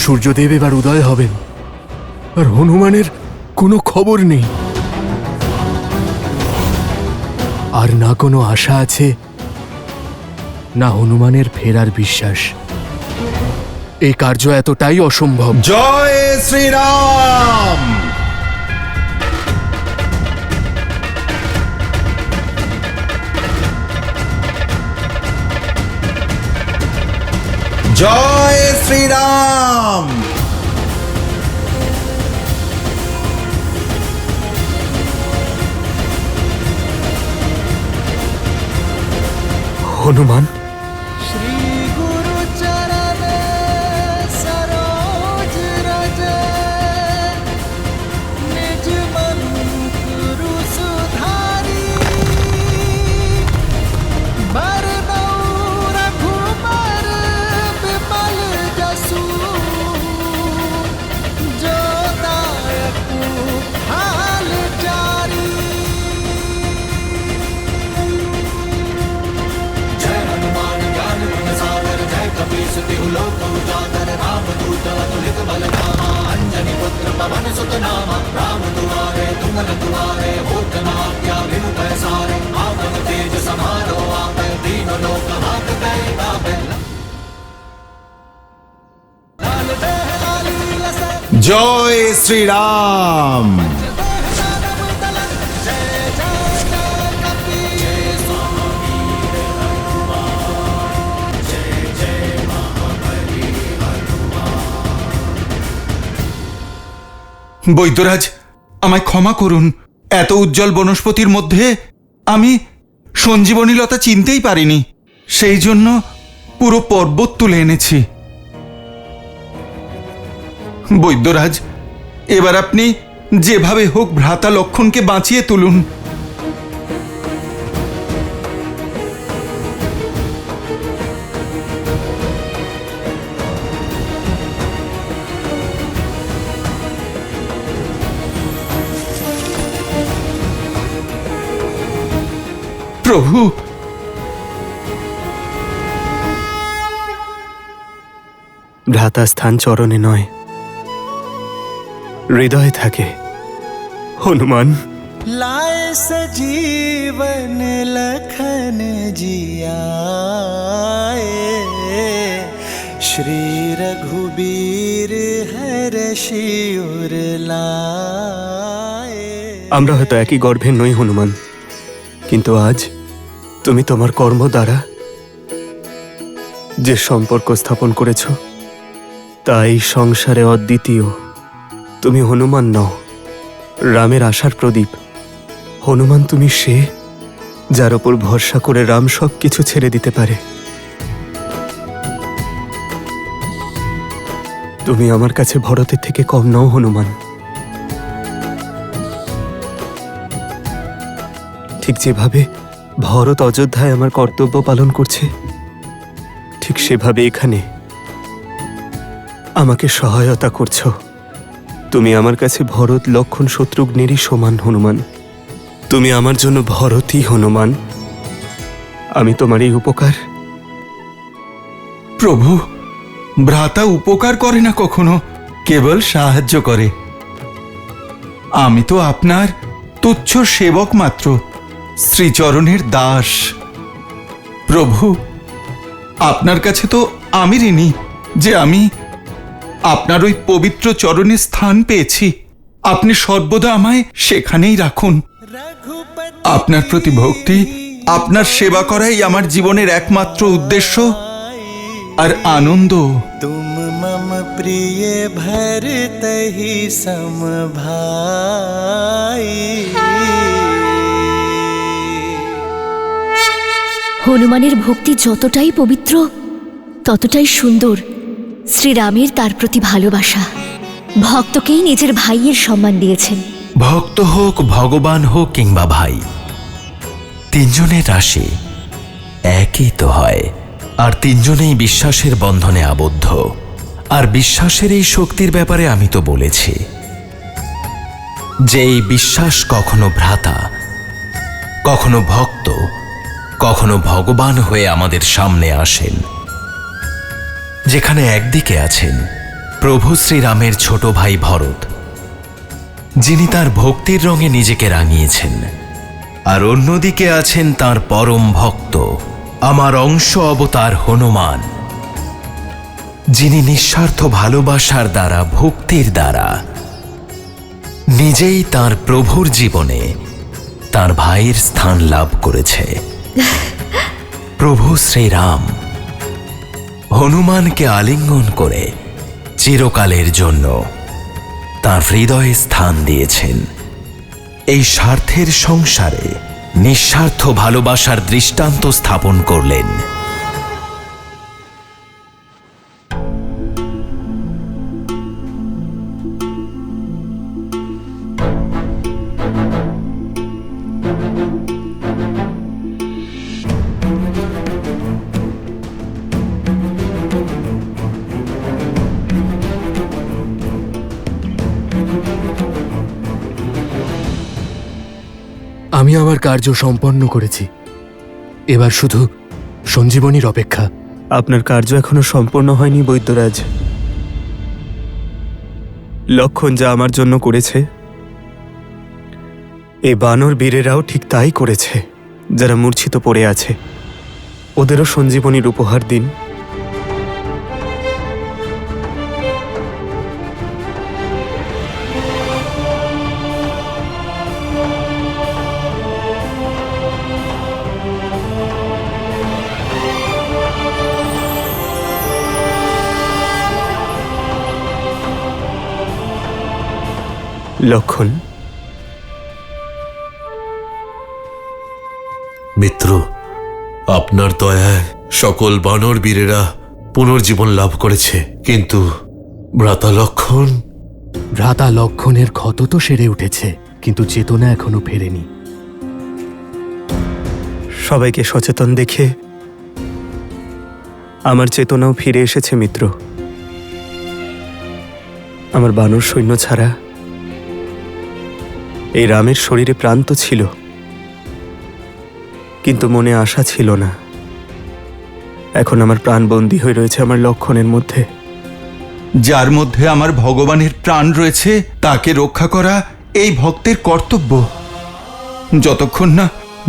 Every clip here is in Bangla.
সূর্যদেব এবার উদয় হবেন, আর হনুমানের কোনো খবর নেই। আর না কোনো আশা আছে, না হনুমানের ফেরার বিশ্বাস। এই কার্য এতটাই অসম্ভব। জয় শ্রীরাম। জয় শ্রীরাম। হনুমান, জয় শ্রীরাম। বৈদ্যরাজ, আমায় ক্ষমা করুন। এত উজ্জ্বল বনস্পতির মধ্যে আমি সঞ্জীবনী লতা চিনতেই পারিনি, সেই জন্য পুরো পর্বত তুলে এনেছি। বৈদ্যরাজ, এবার আপনি যেভাবে হোক ভ্রাতা লক্ষণকে বাঁচিয়ে তুলুন। প্রভু, ভ্রাতা স্থান চরণে নয়, হৃদয়ে থাকে। হনুমান, लाए सजीवन लखन जियाए, श्री रघुबीर हर्षि उर लाए। আমরা হয়তো একই গর্ভের নই হনুমান, কিন্তু আজ তুমি তোমার কর্ম দ্বারা যে সম্পর্ক স্থাপন করেছ তা এই সংসারে অদ্বিতীয়। তুমি হনুমান নও, রামের আশার প্রদীপ। হনুমান, তুমি সে যার ওপর ভরসা করে রাম সব কিছু ছেড়ে দিতে পারে। তুমি আমার কাছে ভরতের থেকে কম নও হনুমান। ঠিক যেভাবে ভরত অযোধ্যায় আমার কর্তব্য পালন করছে, ঠিক সেভাবে এখানে আমাকে সহায়তা করছো। তুমি আমার কাছে ভরত লক্ষণ শত্রুঘ্নেরই সমান হনুমান। তুমি আমার জন্য ভরতই হনুমান। আমি তোমার এই উপকার। প্রভু, ভ্রাতা উপকার করে না কখনো, কেবল সাহায্য করে। আমি তো আপনার তুচ্ছ সেবক মাত্র, শ্রীচরণের দাস। প্রভু, আপনার কাছে তো আমি ঋণী যে আমি আপনার ওই পবিত্র চরণে স্থান পেয়েছি। আপনি সর্বদা আমায় সেখানেই রাখুন। আপনার প্রতি ভক্তি, আপনার সেবা করাই আমার জীবনের একমাত্র উদ্দেশ্য আর আনন্দ। तुम मम प्रिय भरत ही सम भाई। হনুমানের ভক্তি যতটাই পবিত্র ততটাই সুন্দর শ্রীরামের তার প্রতি ভালোবাসা। ভক্তকেই নিজের ভাইয়ের সম্মান দিয়েছেন। ভক্ত হোক, ভগবান হোক কিংবা ভাই, তিনজনের রাশি একই তো হয়। আর তিনজনেই বিশ্বাসের বন্ধনে আবদ্ধ। আর বিশ্বাসের এই শক্তির ব্যাপারে আমি তো বলেছি যে এই বিশ্বাস কখনো ভ্রাতা, কখনো ভক্ত, কখনো ভগবান হয়ে আমাদের সামনে আসেন। যেখানে একদিকে আছেন প্রভু শ্রীরামের ছোট ভাই ভরত, যিনি তার ভক্তির রঙে নিজেকে রাঙিয়েছেন। আর অন্যদিকে আছেন তার পরম ভক্ত, আমার অংশ অবতার হনুমান, যিনি নিঃস্বার্থ ভালোবাসার দ্বারা, ভক্তির দ্বারা নিজেই তার প্রভুর জীবনে তার ভাইয়ের স্থান লাভ করেছে। প্রভু শ্রীরাম হনুমানকে আলিঙ্গন করে চিরকালের জন্য তার হৃদয়ে স্থান দিয়েছেন। এই স্বার্থের সংসারে নিঃস্বার্থ ভালোবাসার দৃষ্টান্ত স্থাপন করলেন। আমি আমার কার্য সম্পন্ন করেছি, এবার শুধু সঞ্জীবনীর অপেক্ষা। আপনার কার্য এখনো সম্পূর্ণ হয়নি বৈদ্যরাজ। লক্ষণ যা আমার জন্য করেছে, এই বানর বীরেরাও ঠিক তাই করেছে। যারা মূর্ছিত পড়ে আছে, ওদেরও সঞ্জীবনীর উপহার দিন। লক্ষণ, মিত্র, আপনার দয়ায় সকল বানর বীরেরা পুনর্জীবন লাভ করেছে, কিন্তু ভ্রাতা লক্ষণ। ভ্রাতা লক্ষণের ক্ষত তো সেরে উঠেছে, কিন্তু চেতনা এখনো ফেরেনি। সবাইকে সচেতন দেখে আমার চেতনাও ফিরে এসেছে মিত্র। আমার বানর সৈন্য ছাড়া এই রামের শরীরে প্রাণ তো ছিল, কিন্তু মনে আশা ছিল না। এখন আমার প্রাণ বন্দী হয়ে রয়েছে আমার লক্ষণের মধ্যে। যার মধ্যে আমার ভগবানের প্রাণ রয়েছে, তাকে রক্ষা করা এই ভক্তের কর্তব্য। যতক্ষণ না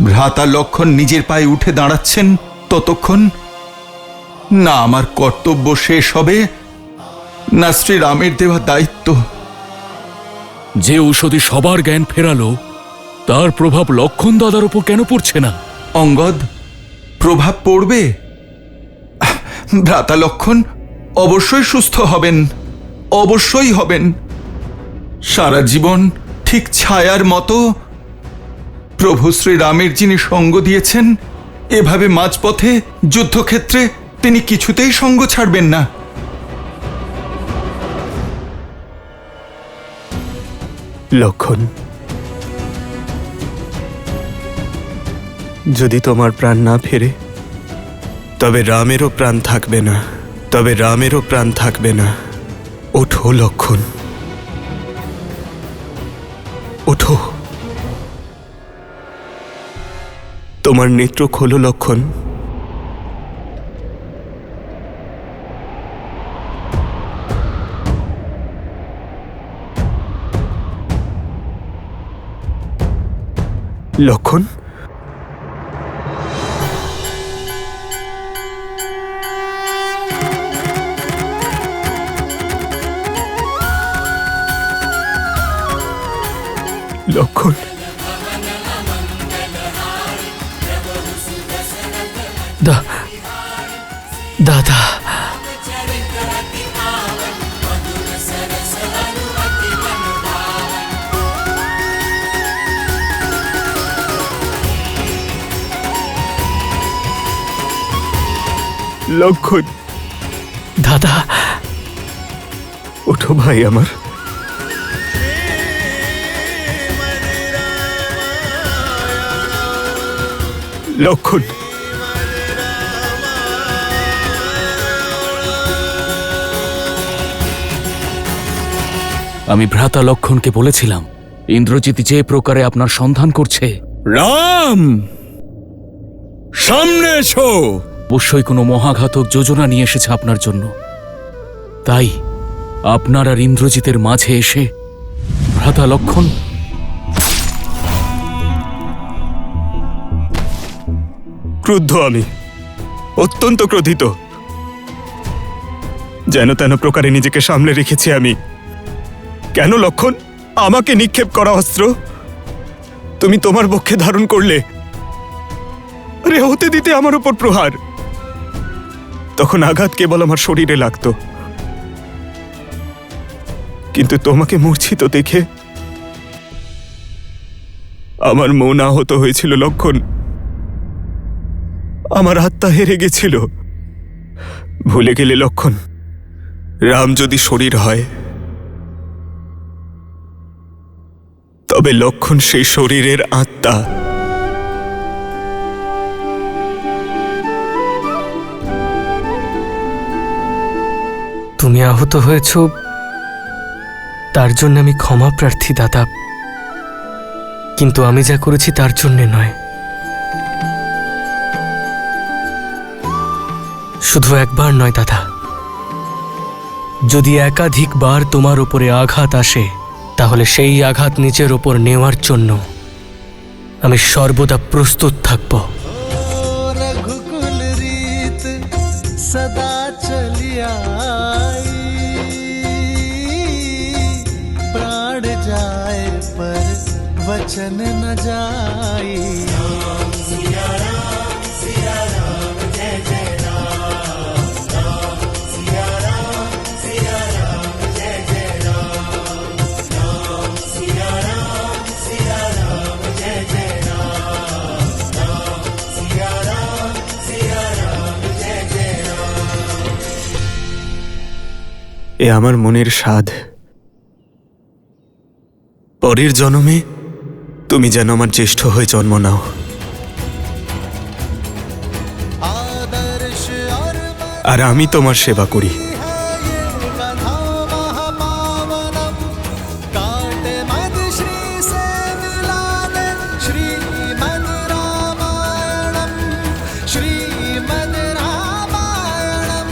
ভ্রাতা লক্ষণ নিজের পায়ে উঠে দাঁড়াচ্ছেন, ততক্ষণ না আমার কর্তব্য শেষ হবে, না শ্রীরামের দেওয়া দায়িত্ব। যে ঔষধি সবার জ্ঞান ফেরালো, তার প্রভাব লক্ষণ দাদার উপর কেন পড়ছে না? অঙ্গদ, প্রভাব পড়বে। ভ্রাতা লক্ষণ অবশ্যই সুস্থ হবেন, অবশ্যই হবেন। সারা জীবন ঠিক ছায়ার মতো প্রভু শ্রীরামের যিনি সঙ্গ দিয়েছেন, এভাবে মাঝপথে যুদ্ধক্ষেত্রে তিনি কিছুতেই সঙ্গ ছাড়বেন না। লক্ষণ, যদি তোমার প্রাণ না ফেরে, তবে রামেরও প্রাণ থাকবে না, তবে রামেরও প্রাণ থাকবে না। ওঠো লক্ষণ, ওঠো। তোমার নেত্র খোলো লক্ষণ। লক্ষণ, লক্ষণ, দাদা, লক্ষণ, দাদা, ওঠো ভাই আমার। লক্ষণ, আমি ভ্রাতা লক্ষণকে বলেছিলাম, ইন্দ্রজিৎ যে প্রকারে আপনার সন্ধান করছে। রাম, সামনে এসো। অবশ্যই কোনো মহাঘাতক যোজনা নিয়ে এসেছে আপনার জন্য। তাই আপনার আর ইন্দ্রজিতের মাঝে এসে ভ্রাতা লক্ষণ ক্রুদ্ধ আমি, অত্যন্ত ক্রোধিত। যেন তেন প্রকারে নিজেকে সামলে রেখেছি আমি। কেন লক্ষণ, আমাকে নিক্ষেপ করা অস্ত্র তুমি তোমার পক্ষে ধারণ করলে? আরে হতে দিতে আমার উপর প্রহার। তখন আঘাত কেবল আমার শরীরে লাগতো, কিন্তু তোমাকে মূর্ছিত দেখে আমার মন আহত হয়েছিল লক্ষণ। আমার আত্মা হেরে গেছিল। ভুলে গেলে লক্ষণ, রাম যদি শরীর হয় তবে লক্ষণ সেই শরীরের আত্মা। তুমি আহত হয়েছ, তার জন্য আমি ক্ষমা প্রার্থী দাদা, কিন্তু আমি যা করেছি তার জন্য নয়। শুধু একবার নয় দাদা, যদি একাধিকবার তোমার উপরে আঘাত আসে তাহলে সেই আঘাত নিজের ওপর নেওয়ার জন্য আমি সর্বদা প্রস্তুত থাকব। रघुकुल रीत सदा चली आई, प्राण जाए पर वचन न जाई। এ আমার মনের স্বাদ। পরের জন্মে তুমি যেন আমার জ্যেষ্ঠ হয়ে জন্ম নাও। आदर्श और আর আমি তোমার সেবা করি। है ये कथा महापावनम, काटे मद श्री से मिलाने श्रीमद् रामायणम, श्रीमद् रामायणम।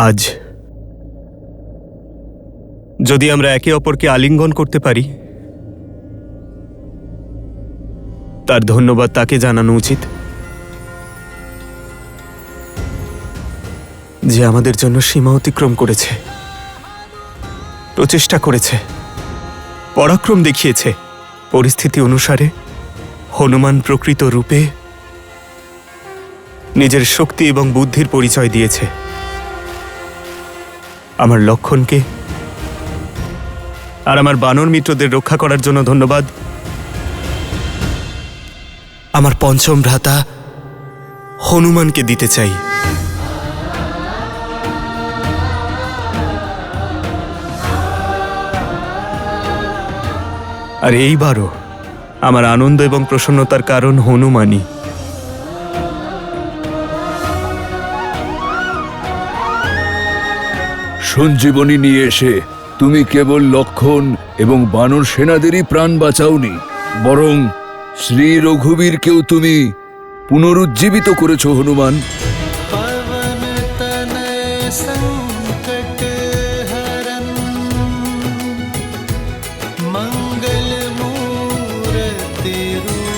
আজ যদি আমরা একে অপরকে আলিঙ্গন করতে পারি, তার ধন্যবাদ তাকে জানানো উচিত যে আমাদের জন্য সীমা অতিক্রম করেছে, প্রচেষ্টা করেছে, পরাক্রম দেখিয়েছে। পরিস্থিতি অনুসারে হনুমান প্রকৃত রূপে নিজের শক্তি এবং বুদ্ধির পরিচয় দিয়েছে। আমার লক্ষণকে আর আমার বানর মিত্রদের রক্ষা করার জন্য ধন্যবাদ। আমার পঞ্চম ভ্রাতা হনুমানকে দিতে চাই। আর এইবারও আমার আনন্দ এবং প্রসন্নতার কারণ হনুমানই। সঞ্জীবনী নিয়ে এসে তুমি কেবল লক্ষণ এবং বানর সেনাদেরই প্রাণ বাঁচাওনি, বরং শ্রী রঘুবীরকেও তুমি পুনরুজ্জীবিত করেছো হনুমান। पवन तनय संकट हरन, मंगल मूर्ति रूप।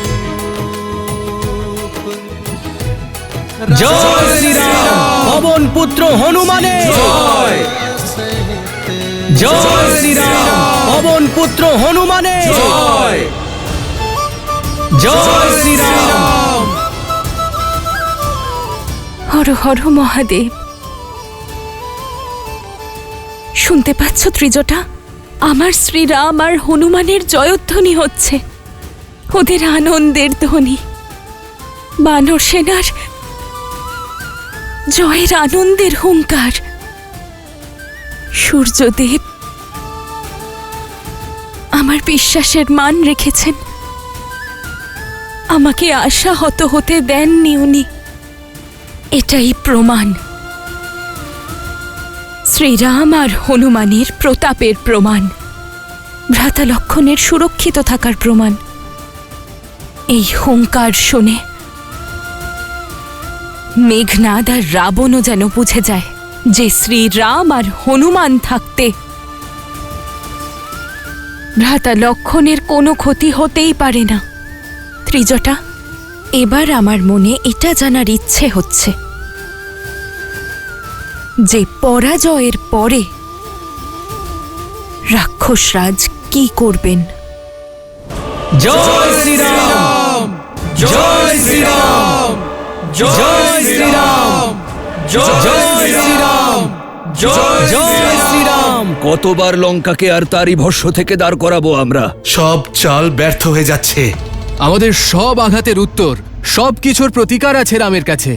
জয় শ্রীরাম, পবন পুত্র হনুমানের জয়। জয় শ্রীরাম, পবন পুত্র হনুমানের জয়। জয় শ্রীরাম। হর হর মহাদেব। শুনতে পাচ্ছ ত্রিজটা? আমার শ্রীরাম আর হনুমানের জয়ধ্বনি হচ্ছে, ওদের আনন্দের ধ্বনি। বানর সেনার জয়ের আনন্দের হুঙ্কার। সূর্যদেব আমার বিশ্বাসের মান রেখেছেন, আমাকে আশাহত হতে দেননি উনি। এটাই প্রমাণ, শ্রীরাম আর হনুমানের প্রতাপের প্রমাণ, ভ্রাতা লক্ষণের সুরক্ষিত থাকার প্রমাণ। এই হুঙ্কার শুনে মেঘনাদ আর রাবণও যেন বুঝে যায় যে শ্রীরাম আর হনুমান থাকতে ভ্রাতা লক্ষণের কোনো ক্ষতি হতেই পারে না। ত্রিজটা, এবার আমার মনে এটা জানার ইচ্ছে হচ্ছে যে পরাজয়ের পরে রাক্ষসরাজ কি করবেন। জয় শ্রীরাম, জয় শ্রীরাম, জয় শ্রীরাম, জয় শ্রীরাম, জয় শ্রীরাম। কতবার লঙ্কাকে আর তারই ভস্য থেকে দাঁড় করাবো আমরা? সব চাল ব্যর্থ হয়ে যাচ্ছে। আমাদের সব আঘাতের উত্তর, সব কিছুর প্রতিকার আছে রামের কাছে।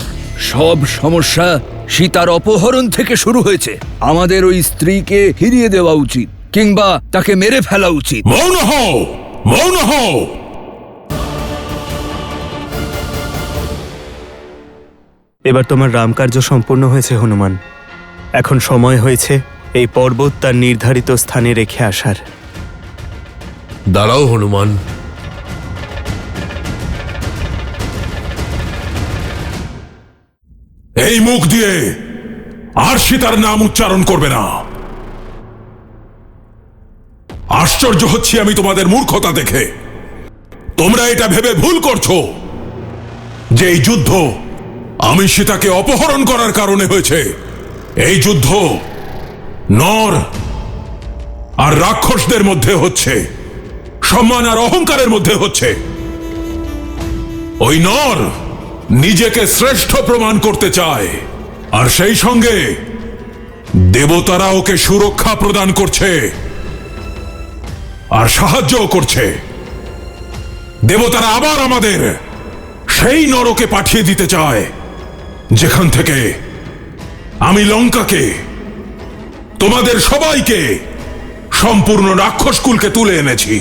সব সমস্যা সীতার অপহরণ থেকে শুরু হয়েছে। আমাদের ওই স্ত্রীকে ফিরিয়ে দেওয়া উচিত, কিংবা তাকে মেরে ফেলা উচিত। মৌন হও, মৌন হও। এবার তোমার রামকার্য সম্পূর্ণ হয়েছে হনুমান। এখন সময় হয়েছে এই পর্বত তার নির্ধারিত স্থানে রেখে আসার। দাঁড়াও হনুমান। এই মুখ দিয়ে আর সীতার নাম উচ্চারণ করবে না। আশ্চর্য হচ্ছি আমি তোমাদের মূর্খতা দেখে। তোমরা এটা ভেবে ভুল করছো যে এই যুদ্ধ আমি সীতাকে অপহরণ করার কারণে হয়েছে। এই যুদ্ধ নর আর রাক্ষসদের মধ্যে হচ্ছে, সম্মান আর অহংকারের মধ্যে হচ্ছে। ওই নর নিজেকে শ্রেষ্ঠ প্রমাণ করতে চায়, আর সেই সঙ্গে দেবতারা ওকে সুরক্ষা প্রদান করছে আর সাহায্যও করছে। দেবতারা আবার আমাদের সেই নরকে পাঠিয়ে দিতে চায় যেখান থেকে আমি লঙ্কাকে, তোমাদের সবাইকে, সম্পূর্ণ রাক্ষসকুলকে তুলে এনেছি।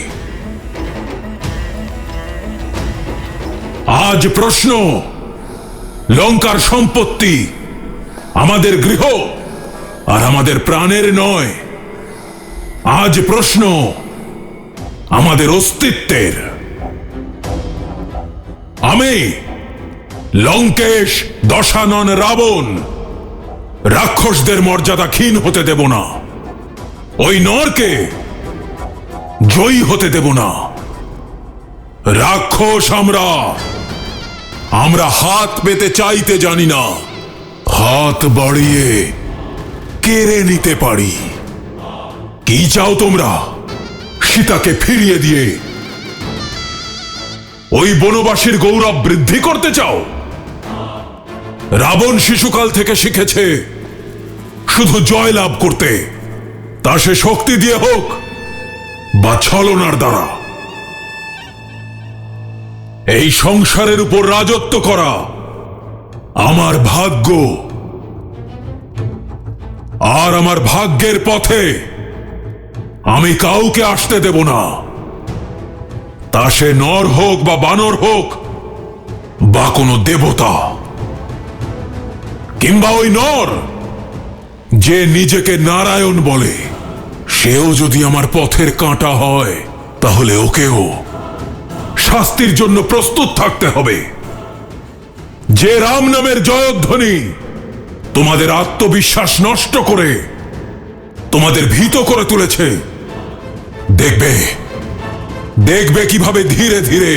আজ প্রশ্ন লঙ্কার সম্পত্তি আমাদের গৃহ আর আমাদের প্রাণের নয়। আজ প্রশ্ন আমাদের অস্তিত্বের। আমি লঙ্কেশ দশানন রাবণ রাক্ষসদের মর্যাদা ক্ষীণ হতে দেব না। ওই নরকে জয়ী হতে দেব না। রাক্ষস আমরা হাত পেতে চাইতে জানি না, হাত বাড়িয়ে কেড়ে নিতে পারি। কি চাও তোমরা? সীতাকে ফিরিয়ে দিয়ে ওই বনবাসীর গৌরব বৃদ্ধি করতে চাও? রাবণ শিশুকাল থেকে শিখেছে শুধু জয় লাভ করতে, তা সে শক্তি দিয়ে হোক বা ছলনার দ্বারা। এই সংসারের উপর রাজত্ব করা আমার ভাগ্য, আর আমার ভাগ্যের পথে আমি কাউকে আসতে দেব না। তা সে নর হোক বা বানর হোক বা কোনো দেবতা, কিংবা ওই নর যে নিজেকে নারায়ণ বলে, সেও যদি আমার পথের কাঁটা হয় তাহলে ওকেও শাস্তির জন্য প্রস্তুত থাকতে হবে। যে রাম নামের জয়ধ্বনি তোমাদের আত্মবিশ্বাস নষ্ট করে তোমাদের ভীত করে তুলেছে, দেখবে কিভাবে ধীরে ধীরে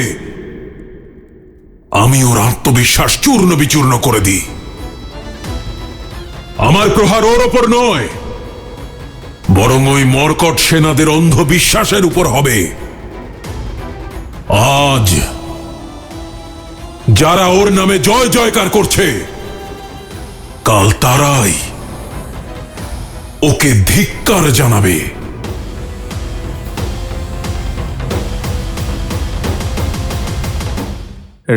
আমি ওর আত্মবিশ্বাস চূর্ণ বিচূর্ণ করে দিই। আমার প্রহার ওর ওপর নয়, বরং ওই মর্কট সেনাদের অন্ধবিশ্বাসের উপর হবে। আজ যারা ওর নামে জয় জয়কার করছে, কাল তারাই ওকে ধিক্কার জানাবে।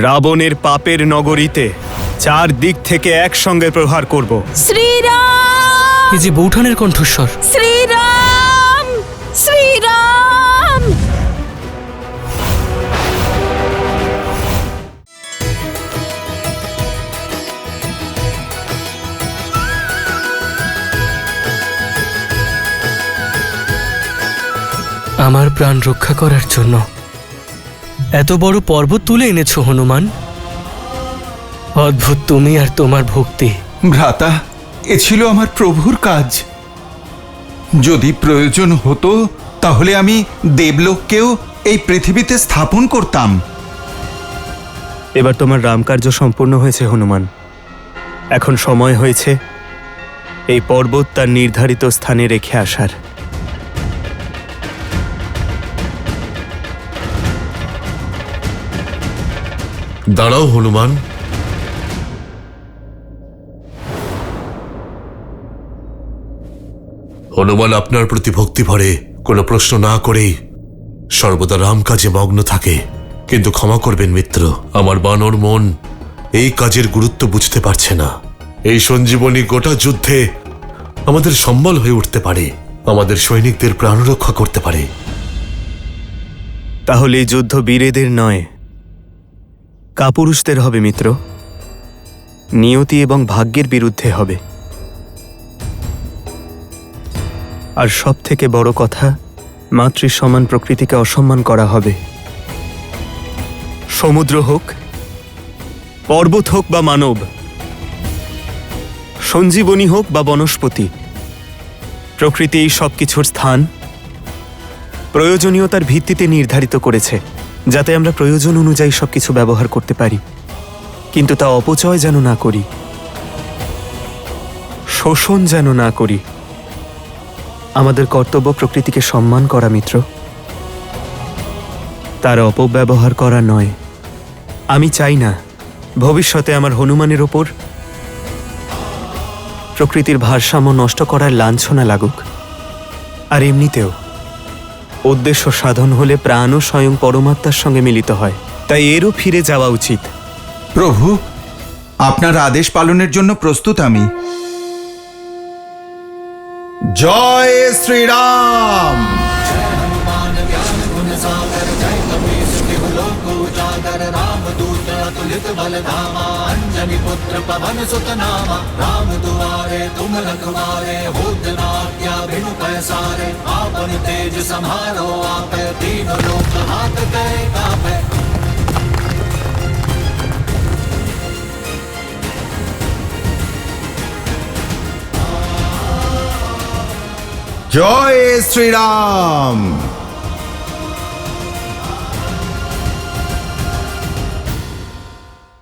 রাবণের পাপের নগরীতে চার দিক থেকে একসঙ্গে প্রহার করব। শ্রীরাম, এই যে বৌঠানের কণ্ঠস্বর। শ্রীরাম, শ্রীরাম। আমার প্রাণ রক্ষা করার জন্য এত বড় পর্বত তুলে এনেছো হনুমান। অদ্ভুত তুমি আর তোমার ভক্তি। ভ্রাতা, এ ছিল আমার প্রভুর কাজ। যদি প্রয়োজন হতো তাহলে আমি দেবলোককেও এই পৃথিবীতে স্থাপন করতাম। এবার তোমার রামকার্য সম্পূর্ণ হয়েছে হনুমান। এখন সময় হয়েছে এই পর্বত তার নির্ধারিত স্থানে রেখে আসার। দাঁড়াও হনুমান। হনুমান আপনার প্রতি ভক্তি ভরে কোনো প্রশ্ন না করেই সর্বদা রাম কাজে মগ্ন থাকে। কিন্তু ক্ষমা করবেন মিত্র, আমার বানর মন এই কাজের গুরুত্ব বুঝতে পারছে না। এই সঞ্জীবনী গোটা যুদ্ধে আমাদের সম্বল হয়ে উঠতে পারে, আমাদের সৈনিকদের প্রাণ রক্ষা করতে পারে। তাহলে এই যুদ্ধ বীরেদের নয়, কাপুরুষদের হবে মিত্র। নিয়তি এবং ভাগ্যের বিরুদ্ধে হবে। আর সব থেকে বড় কথা, মাতৃ সমান প্রকৃতিকে অসম্মান করা হবে। সমুদ্র হোক, পর্বত হোক বা মানব, সঞ্জীবনী হোক বা বনস্পতি, প্রকৃতি এই সব কিছুর স্থান প্রয়োজনীয়তার ভিত্তিতে নির্ধারিত করেছে, যাতে আমরা প্রয়োজন অনুযায়ী সবকিছু ব্যবহার করতে পারি। কিন্তু তা অপচয় যেন না করি, শোষণ যেন না করি। আমাদের কর্তব্য প্রকৃতিকে সম্মান করা মিত্র, তার অপব্যবহার করা নয়। আমি চাই না ভবিষ্যতে আমার হনুমানের ওপর প্রকৃতির ভারসাম্য নষ্ট করার লাঞ্ছনা লাগুক। আর এমনিতেও উদ্দেশ্য সাধন হলে প্রাণও স্বয়ং পরমাত্মার সঙ্গে মিলিত হয়, তাই এরও ফিরে যাওয়া উচিত। প্রভু, আপনার আদেশ পালনের জন্য প্রস্তুত আমি। জয় শ্রীরাম। पुत्र पवन सुत नामा राम दुआरे तुम रखवारे होत न आज्ञा बिनु पैसारे आपन तेज संहारो आपे तीन लोक हाथ कै कापे। জয় শ্রীরাম।